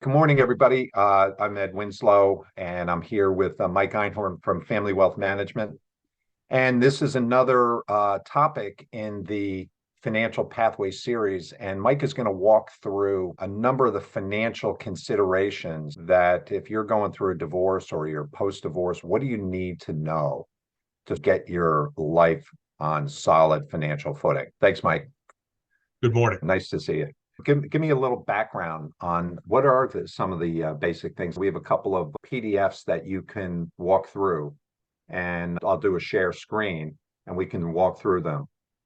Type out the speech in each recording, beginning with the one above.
Good morning, everybody. I'm Ed Winslow, and I'm here with Mike Einhorn from Family Wealth Management. And this is another topic in the Financial Pathway series. And Mike is going to walk through a number of the financial considerations that if you're going through a divorce or you're post-divorce, what do you need to know to get your life on solid financial footing? Thanks, Mike. Good morning. Nice to see you. Give me a little background on what are some of the basic things. We have a couple of PDFs that you can walk through, and I'll do a share screen and we can walk through them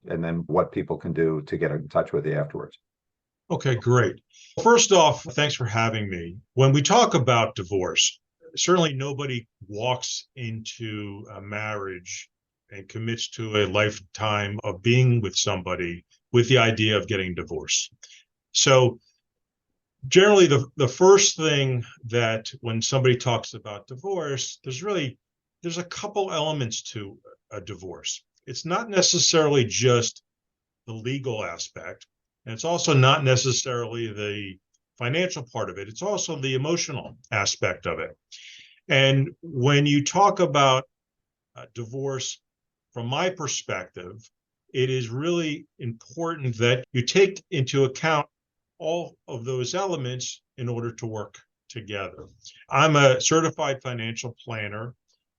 and then what people can do to get in touch with you afterwards. Okay, great. First off, thanks for having me. When we talk about divorce, certainly nobody walks into a marriage and commits to a lifetime of being with somebody with the idea of getting divorced. So generally the first thing that when somebody talks about divorce, there's a couple elements to a divorce. It's not necessarily just the legal aspect, and it's also not necessarily the financial part of it. It's also the emotional aspect of it. And when you talk about divorce, from my perspective, it is really important that you take into account all of those elements in order to work together. I'm a certified financial planner,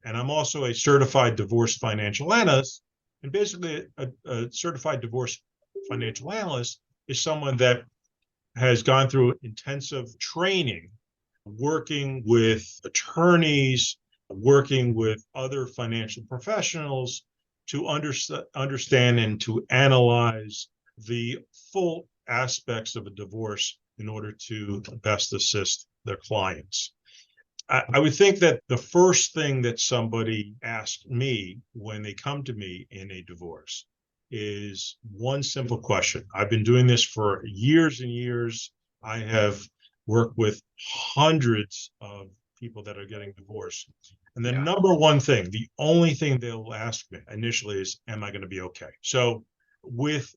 and I'm also a certified divorce financial analyst. And basically, a certified divorce financial analyst is someone that has gone through intensive training, working with attorneys, working with other financial professionals to understand and to analyze the full aspects of a divorce in order to best assist their clients. I would think that the first thing that somebody asks me when they come to me in a divorce is one simple question. I've been doing this for years and years. I have worked with hundreds of people that are getting divorced. And the number one thing, the only thing they'll ask me initially is, am I going to be okay? So with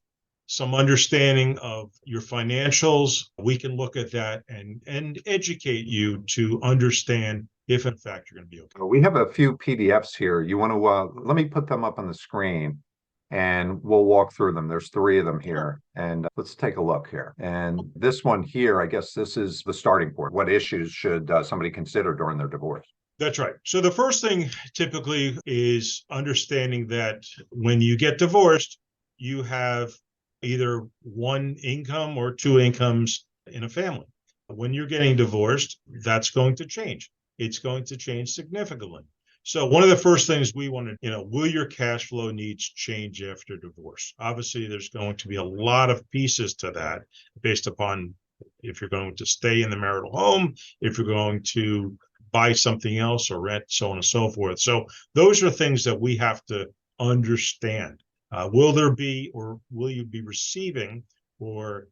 some understanding of your financials, we can look at that and educate you to understand if in fact you're going to be okay. We have a few PDFs here. You want to let me put them up on the screen and we'll walk through them. There's three of them here, and let's take a look here. And this one here, I guess this is the starting point. What issues should somebody consider during their divorce? That's right. So the first thing typically is understanding that when you get divorced, you have either one income or two incomes in a family. When you're getting divorced, that's going to change. It's going to change significantly. So one of the first things we want to, will your cash flow needs change after divorce? Obviously, there's going to be a lot of pieces to that based upon if you're going to stay in the marital home, if you're going to buy something else or rent, so on and so forth. So those are things that we have to understand. Will there be, or will you be receiving or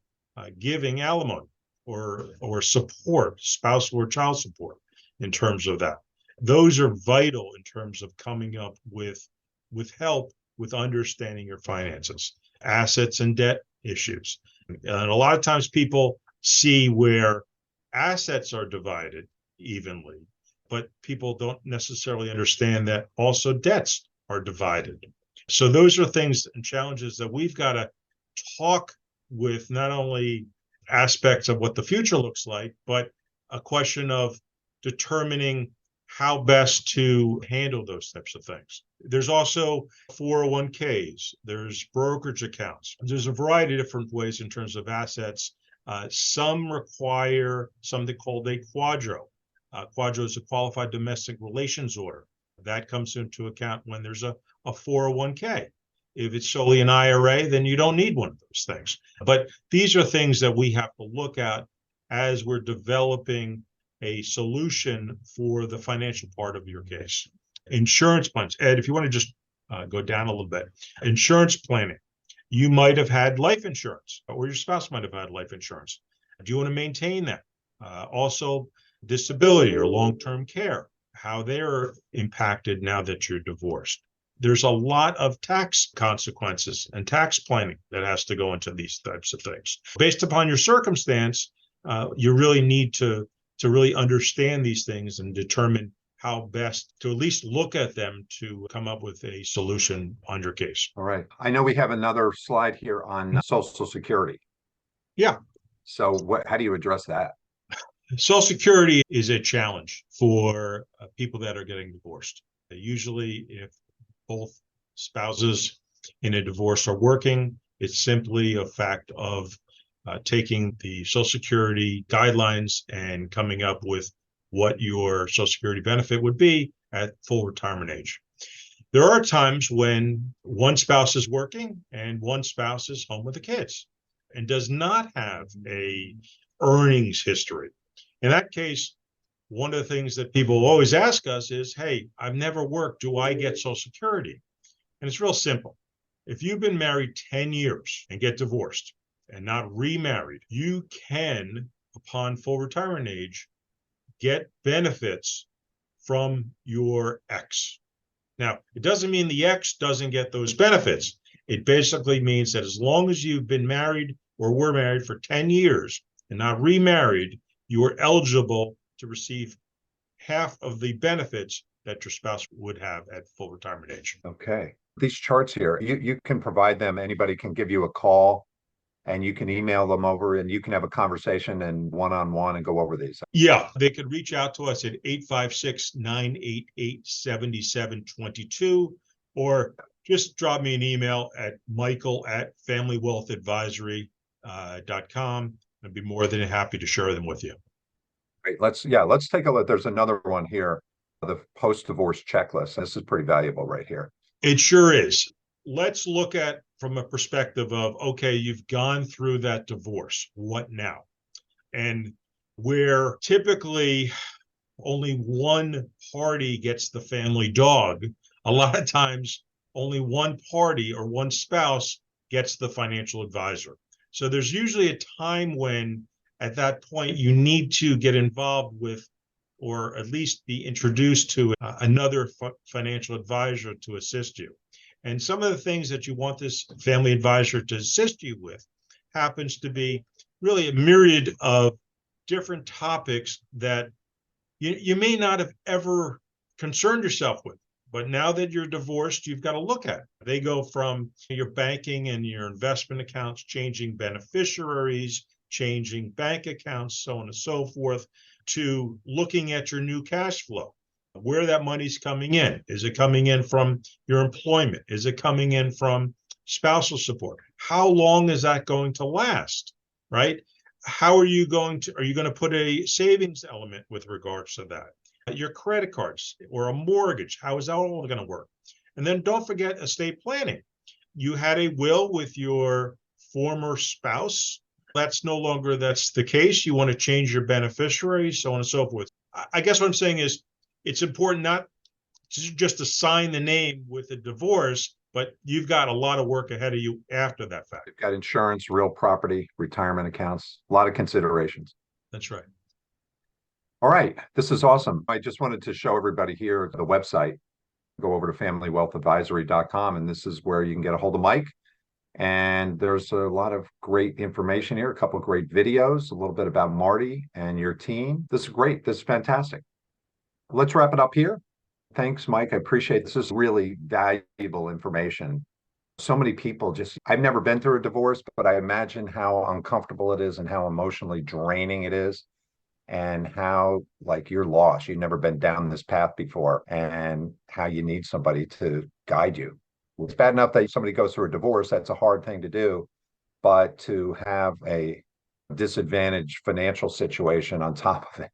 giving alimony or support, spousal or child support in terms of that? Those are vital in terms of coming up with help with understanding your finances, assets and debt issues. And a lot of times people see where assets are divided evenly, but people don't necessarily understand that also debts are divided. So those are things and challenges that we've got to talk with, not only aspects of what the future looks like, but a question of determining how best to handle those types of things. There's also 401ks, there's brokerage accounts. There's a variety of different ways in terms of assets. Some require something called a quadro. Quadro is a qualified domestic relations order. That comes into account when there's a 401k. If it's solely an IRA, then you don't need one of those things. But these are things that we have to look at as we're developing a solution for the financial part of your case. Insurance plans. Ed, if you want to just go down a little bit. Insurance planning. You might have had life insurance, or your spouse might have had life insurance. Do you want to maintain that? Also, disability or long-term care, how they're impacted now that you're divorced. There's a lot of tax consequences and tax planning that has to go into these types of things. Based upon your circumstance, you really need to to really understand these things and determine how best to at least look at them to come up with a solution on your case. All right. I know we have another slide here on Social Security. Yeah. So how do you address that? Social Security is a challenge for people that are getting divorced. Usually, if both spouses in a divorce are working, it's simply a fact of taking the Social Security guidelines and coming up with what your Social Security benefit would be at full retirement age. There are times when one spouse is working and one spouse is home with the kids and does not have a earnings history. In that case, one of the things that people always ask us is, hey, I've never worked. Do I get Social Security? And it's real simple. If you've been married 10 years and get divorced and not remarried, you can, upon full retirement age, get benefits from your ex. Now, it doesn't mean the ex doesn't get those benefits. It basically means that as long as you've been married or were married for 10 years and not remarried, you are eligible to receive half of the benefits that your spouse would have at full retirement age. Okay. These charts here, you can provide them. Anybody can give you a call and you can email them over and you can have a conversation and one-on-one and go over these. Yeah, they could reach out to us at 856-988-7722 or just drop me an email at michael@familywealthadvisory.com. I'd be more than happy to share them with you. Great. Let's take a look. There's another one here, the post-divorce checklist. This is pretty valuable right here. It sure is. Let's look at from a perspective of, okay, you've gone through that divorce. What now? And where typically only one party gets the family dog, a lot of times only one party or one spouse gets the financial advisor. So there's usually a time when at that point you need to get involved with or at least be introduced to another financial advisor to assist you. And some of the things that you want this family advisor to assist you with happens to be really a myriad of different topics that you may not have ever concerned yourself with. But now that you're divorced, you've got to look at it. They go from your banking and your investment accounts, changing beneficiaries, changing bank accounts, so on and so forth, to looking at your new cash flow, where that money's coming in. Is it coming in from your employment? Is it coming in from spousal support? How long is that going to last, right? How are you going to put a savings element with regards to that? Your credit cards or a mortgage, how is that all going to work? And then don't forget estate planning. You had a will with your former spouse. That's no longer the case. You want to change your beneficiaries, so on and so forth. I guess what I'm saying is it's important not just to sign the name with a divorce, but you've got a lot of work ahead of you after that fact. You've got insurance, real property, retirement accounts, a lot of considerations. That's right. All right. This is awesome. I just wanted to show everybody here the website. Go over to familywealthadvisory.com, and this is where you can get a hold of Mike. And there's a lot of great information here, a couple of great videos, a little bit about Marty and your team. This is great. This is fantastic. Let's wrap it up here. Thanks, Mike. I appreciate this. This is really valuable information. So many people I've never been through a divorce, but I imagine how uncomfortable it is and how emotionally draining it is and how like you're lost. You've never been down this path before and how you need somebody to guide you. It's bad enough that somebody goes through a divorce. That's a hard thing to do, but to have a disadvantaged financial situation on top of it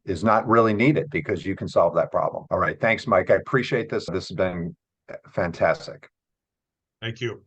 is not really needed because you can solve that problem. All right. Thanks, Mike. I appreciate this. This has been fantastic. Thank you.